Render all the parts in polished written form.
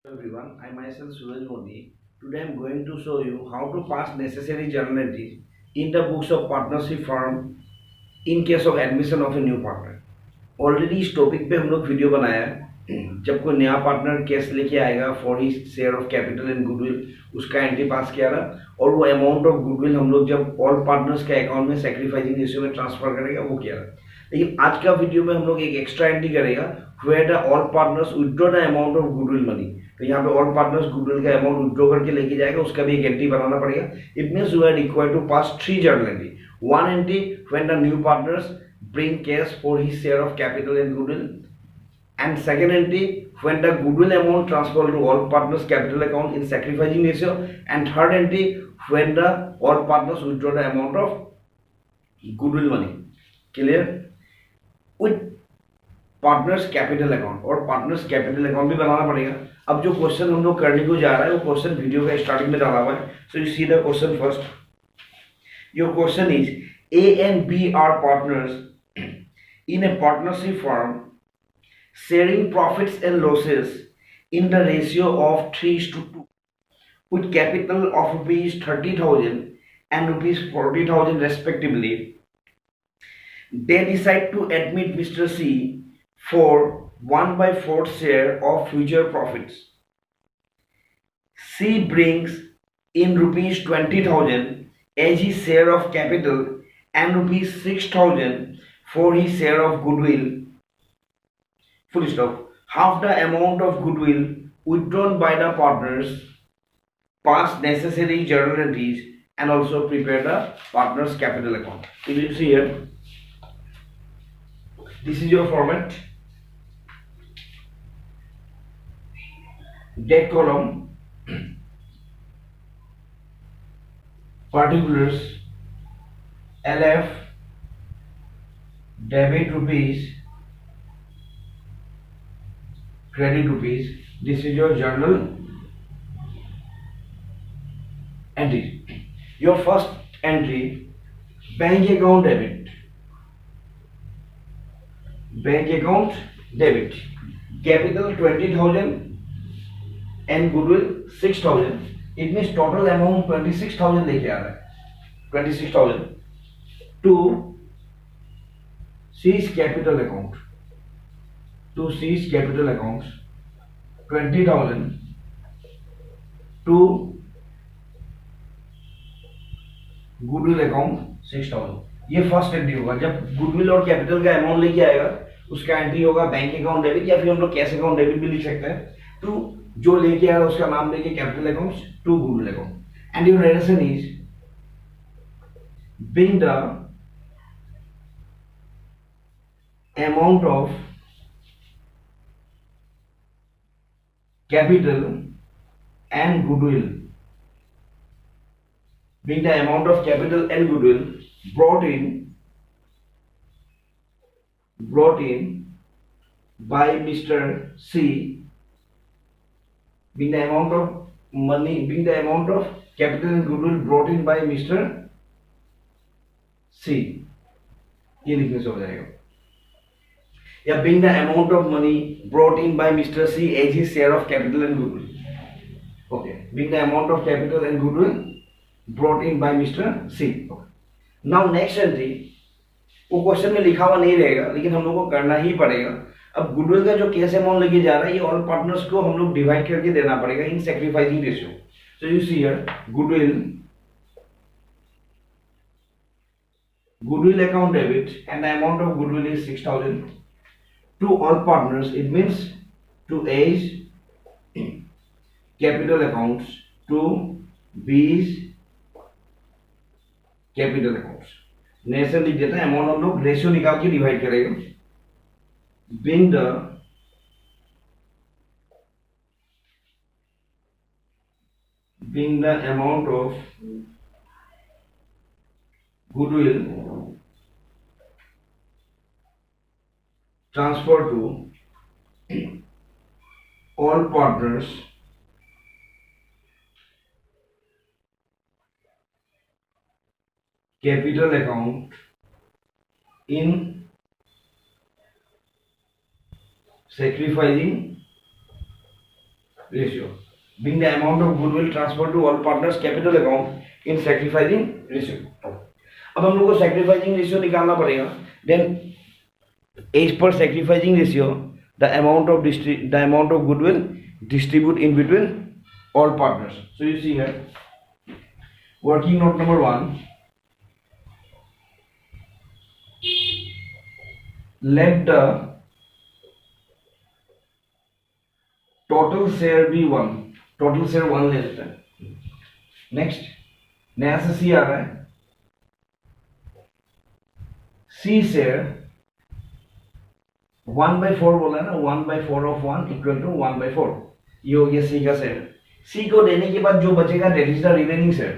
Everyone, I myself Suraj Modi. Today I am going to show you how to pass necessary journal entries in the books of partnership firm in case of admission of a new partner. Already इस topic पे हम लोग video बनाया है। जब कोई नया partner case लेके आएगा for he share of capital and goodwill, उसका एंट्री पास किया था और वो अमाउंट ऑफ गुडविल हम लोग जब ऑल पार्टनर्स के अकाउंट में सेक्रीफाइसिंग रेशियो में ट्रांसफर करेगा वो किया था। लेकिन आज का वीडियो में हम लोग एक एक्स्ट्रा एंट्री करेगा where the all partners withdraw the amount of goodwill money. तो यहाँ पे ऑल पार्टनर्स गुडविल का अमाउंट विथड्रॉ करके लेके जाएगा, उसका भी एक एंट्री बनाना पड़ेगा। It means you are required to pass 3 journal entry. One entry when the new partners bring cash for his share of capital and goodwill, and second entry when the goodwill amount transferred to all partners capital account in sacrificing ratio, and third entry when the all partners withdraw the amount of goodwill money. Clear? With partners capital account और partners capital account भी बनाना पड़ेगा। अब जो question हम लोग करने को जा रहा है वो क्वेश्चन वीडियो का स्टार्टिंग में डाला हुआ है। सो you see the question first. Your question is A and B are partners in a partnership firm sharing profits and losses in the ratio of 3:2 with capital of rupees 30,000 and rupees 40,000 respectively. They decide to admit Mr. C for 1/4 share of future profits. C brings in rupees 20,000 as his share of capital and rupees 6,000 for his share of goodwill. Full stop. Half the amount of goodwill withdrawn by the partners, pass necessary journal entries, and also prepare the partners capital account. You will see here. This is your format. Debt column, particulars, LF, debit rupees, credit rupees. This is your journal entry. Your first entry, bank account debit. Bank account debit. Capital 20,000 and goodwill 6,000. It means total amount 26,000 लेके आ रहा है। 26,000 to C's capital account. To C's capital accounts 20,000 to goodwill account 6,000। ये first entry होगा। जब goodwill और capital का amount लेके आएगा उसका एंट्री होगा बैंक अकाउंट डेबिट, या फिर हम लोग कैश अकाउंट डेबिट भी लिख सकते हैं। टू जो लेके आया उसका नाम देके capital accounts to goodwill account. And your narration is bring the amount of capital and goodwill, being the amount of capital and goodwill brought in by Mr. C, being the amount of money, being the amount of capital and goodwill brought in by Mr. C, ये लिखने से हो जाएगा। या being the amount of money brought in by Mr. C as his share of capital and goodwill. Okay, being the amount of capital and goodwill brought in by Mr. C. Okay. Now next entry, वो question में लिखा हुआ नहीं रहेगा लेकिन हम लोग को करना ही पड़ेगा। अब गुडविल का जो कैश अमाउंट लेके जा रहा है ये ऑल पार्टनर्स को हम लोग डिवाइड करके देना पड़ेगा in sacrificing ratio. So you see here goodwill account debit, and the amount of goodwill is 6,000 to all partners. It means to A's capital accounts to B's capital accounts. Nation लिख देता है, amount हम लोग ratio निकाल के divide करेगा। being the amount of goodwill transferred to all partners capital account in sacrificing ratio, being the amount of goodwill transferred to all partners capital account in sacrificing ratio. अब हम लोग को sacrificing ratio निकालना पड़ेगा. Then as per sacrificing ratio, the amount of goodwill distribute in between all partners. So you see here, working note number 1. Let the total share be 1. Total share 1 ले लेते हैं. Next, नया से C आ रहा है. C share 1/4 बोला है ना, 1/4 of 1 equal to 1/4. ये हो गया C का शेयर. C को देने के बाद जो बचेगा that is the remaining share.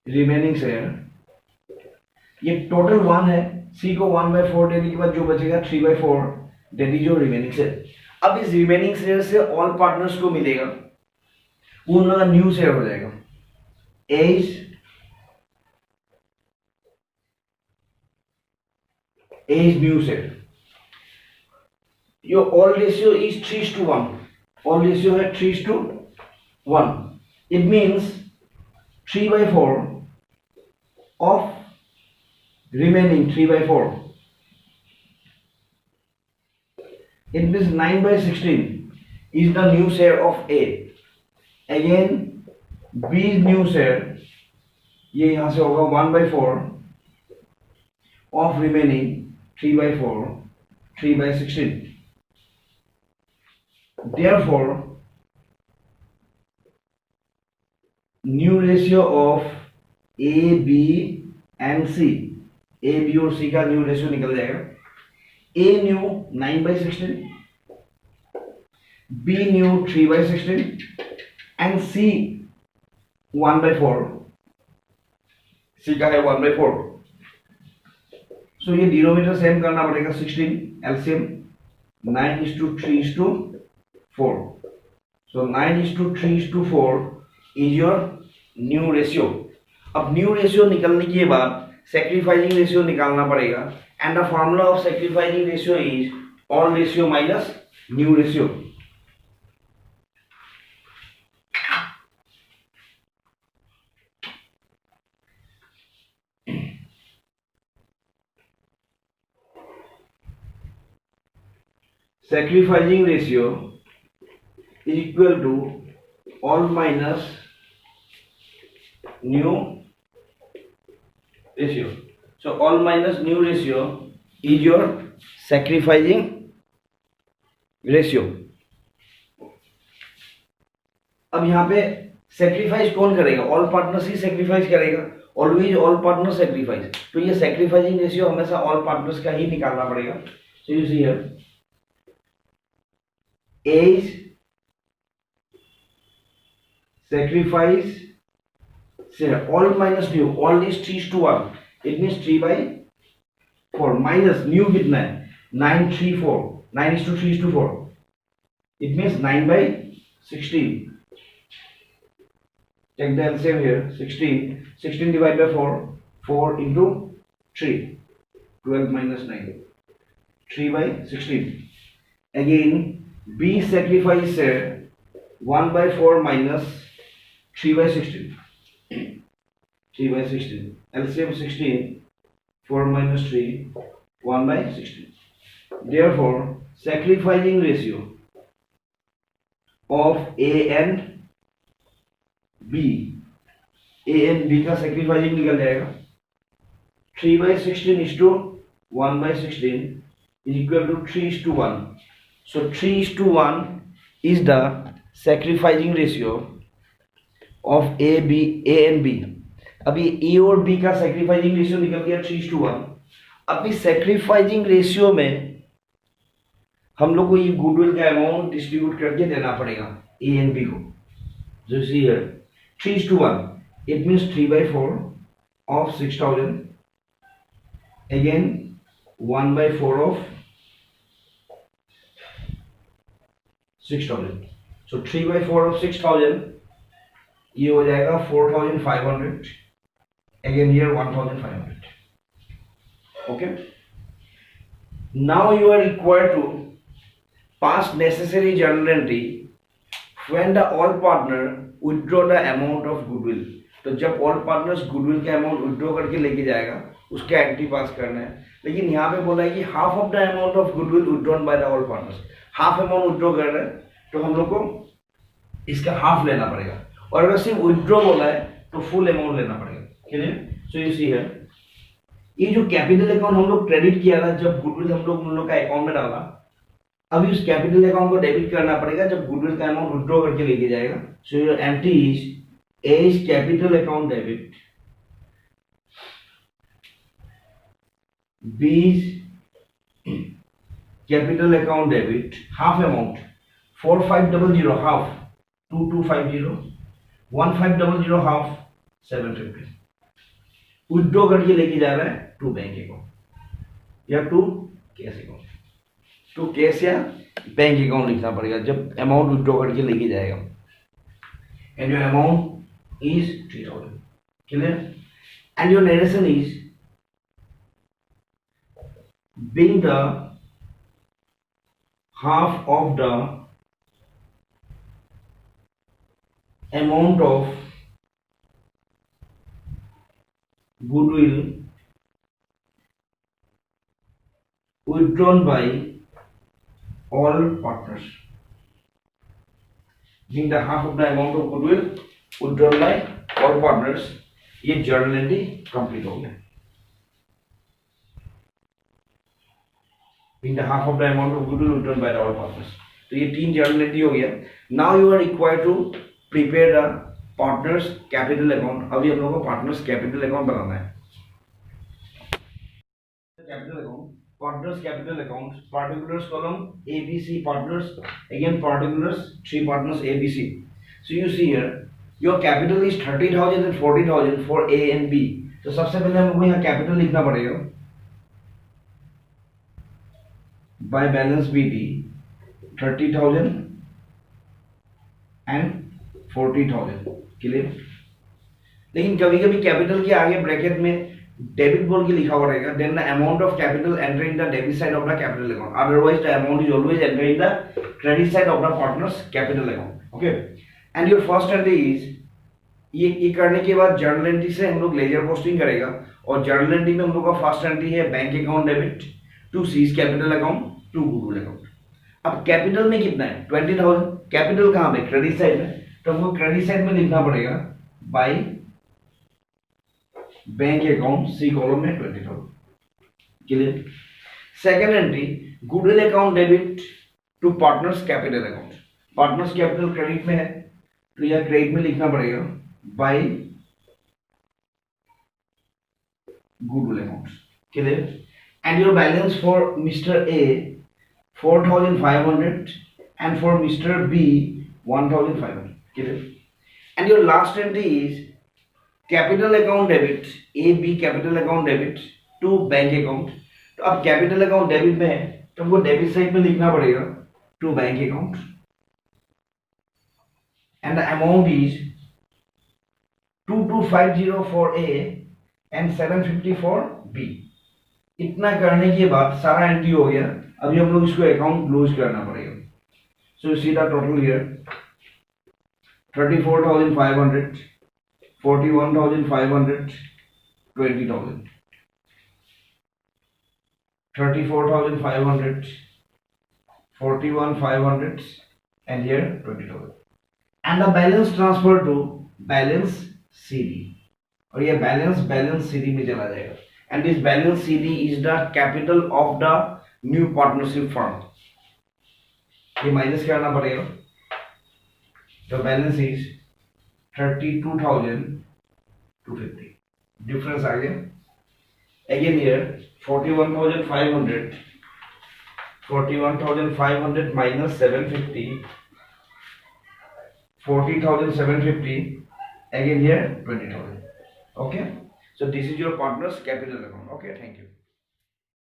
Remaining share ये टोटल 1 है. C को 1/4 देने के बाद जो बचेगा 3/4, that is your remaining share. अब इस remaining share से all partners को मिलेगा, वो उन लोगों का न्यू शेयर हो जाएगा. As new share. Your all ratio is 3:1. All ratio है 3:1. It means 3/4 of remaining 3/4. It means 9/16 is the new share of A. Again B is new share. ये यहाँ से होगा 1/4 of remaining 3/4, 3/16. Therefore, new ratio of A, B and C. A, B और C का new ratio निकल जाएगा. A new 9/16, B new 3/16 and C 1/4. C का है 1/4. So ये डिनोमिनेटर सेम करना पड़ेगा. 16 LCM 9:3:4. So 9:3:4 is your new ratio. अब न्यू रेशियो निकलने के बाद सैक्रिफाइसिंग रेशियो निकालना पड़ेगा. And the formula of sacrificing ratio is all ratio minus new ratio. Sacrificing ratio is equal to all minus new ratio. So all minus new ratio is your sacrificing ratio. अब यहाँ पे sacrifice कौन करेगा? All partners ही sacrifice करेगा. Always all partners sacrifice. तो ये sacrificing ratio हमेशा all partners का ही निकालना पड़ेगा. सो you see here As sacrifice share all minus new, all is 3:1. It means 3/4 minus new कितना है 9:34. 9:3:4. It means 9/16. Check the LCM here. 16. 16 divided by 4. 4 into 3. 12 minus 9. 3/16. Again. B sacrifice share 1/4 minus 3/16. 3/16. LCM 16. 4 minus 3. 1/16. Therefore, sacrificing ratio of A and B. A and B का sacrificing निकल जाएगा. 3/16 is to 1/16 is equal to 3:1. So 3:1 is the sacrificing ratio of A and B. अभी A और B का sacrificing ratio निकल गया 3:1. अभी sacrificing ratio में हम लोग को ये गुडविल का अमाउंट डिस्ट्रीब्यूट करके देना पड़ेगा A and B को. So see here 3:1. It means 3/4 of 6,000. Again 1/4 of 6,000. So 3/4 of 6,000. ये हो जाएगा 4,500. Again here 1,500. Okay. Now you are required to pass necessary journal entry when the all partner withdraw the amount of goodwill. तो जब all partners goodwill का amount withdraw करके लेके जाएगा उसका एंट्री पास करना है। लेकिन यहाँ पे बोला है कि half of the amount of goodwill withdrawn by the all partners, half amount withdraw कर रहे हैं तो हम लोग को इसका हाफ लेना पड़ेगा, और अगर सिर्फ विड्रॉ बोला है तो फुल अमाउंट लेना पड़ेगा। क्लियर? सो यू सी है ये जो कैपिटल अकाउंट हम लोग क्रेडिट किया था जब गुडविल हम लोग का अकाउंट में डाला, अभी उस कैपिटल अकाउंट को डेबिट करना पड़ेगा जब गुडविल का अमाउंट विड्रॉ करके लेके जाएगा। So your entry is A is capital account debit, B is capital account debit, half amount 4500 half 2250, 1500 half 750, withdraw करके लेके जा रहा है टू बैंक अकाउंट या to cash account, to cash या बैंक अकाउंट लिखना पड़ेगा जब अमाउंट विड्रॉ करके लेके जाएगा। And your amount is 3000. Clear? And your narration is being the half of the amount of goodwill withdrawn by all partners. Being the half of the amount of goodwill withdrawn by all partners, ये journal entry complete हो गया। In the half of the amount of goodwill withdrawn by all partners, तो ये तीन journal entry हो गया। Now you are required to prepare the partners capital account। अभी हम लोगों को partners capital account बनाना है। Capital account, partners capital account, particulars column ABC partners, again particulars 3 partners ABC। So you see here your capital is 30,000 and 40,000 for A and B। तो सबसे पहले हमको यहाँ कैपिटल लिखना पड़ेगा by balance BD 30,000 and 40,000। Clear? लेकिन कभी कभी कैपिटल के आगे ब्रैकेट में डेबिट बोल के लिखा हुआ रहेगा, then the amount of capital enter in the debit side of the capital account, otherwise the amount is always enter in the credit side of the partners capital account. Okay, and your first entry is ये करने के बाद journal entry से हम लोग ledger posting करेगा, और journal entry में हम लोग का फर्स्ट एंट्री है bank account debit to C's capital account to goodwill account. अब कैपिटल में कितना है 20,000, कैपिटल कहाँ पे क्रेडिट साइड में, तो हमको क्रेडिट साइड में लिखना पड़ेगा by bank account C column में 20,000। Clear? Second entry goodwill account debit to partners capital account, partners capital credit में है तो यह क्रेडिट में लिखना पड़ेगा बाय goodwill accounts। Clear? And your balance for Mr. A 4,500 and for Mr. B 1,500। Clear? And your last entry is capital account debit AB capital account debit to bank account। तो अब कैपिटल अकाउंट डेबिट में है तो हमको debit side में लिखना पड़ेगा to bank account, and the amount is 2250 for A and 750 for B। इतना करने के बाद सारा एंट्री हो गया, अभी हम लोग इसको अकाउंट क्लोज करना पड़ेगा। सो you see the total here 34,500, 41,500, 20,000, 34,500, 41,500 and here 20,000, and the balance transfer to balance CD, और ये बैलेंस CD में चला जाएगा, and this balance CD is the capital of the new partnership firm। ये माइनस करना पड़ेगा, तो बैलेंस इज 32,250, डिफरेंस आ गया। Again here 41,500 minus 750, 40,750, again here 20,000। Okay, so this is your partner's capital account। Okay, thank you।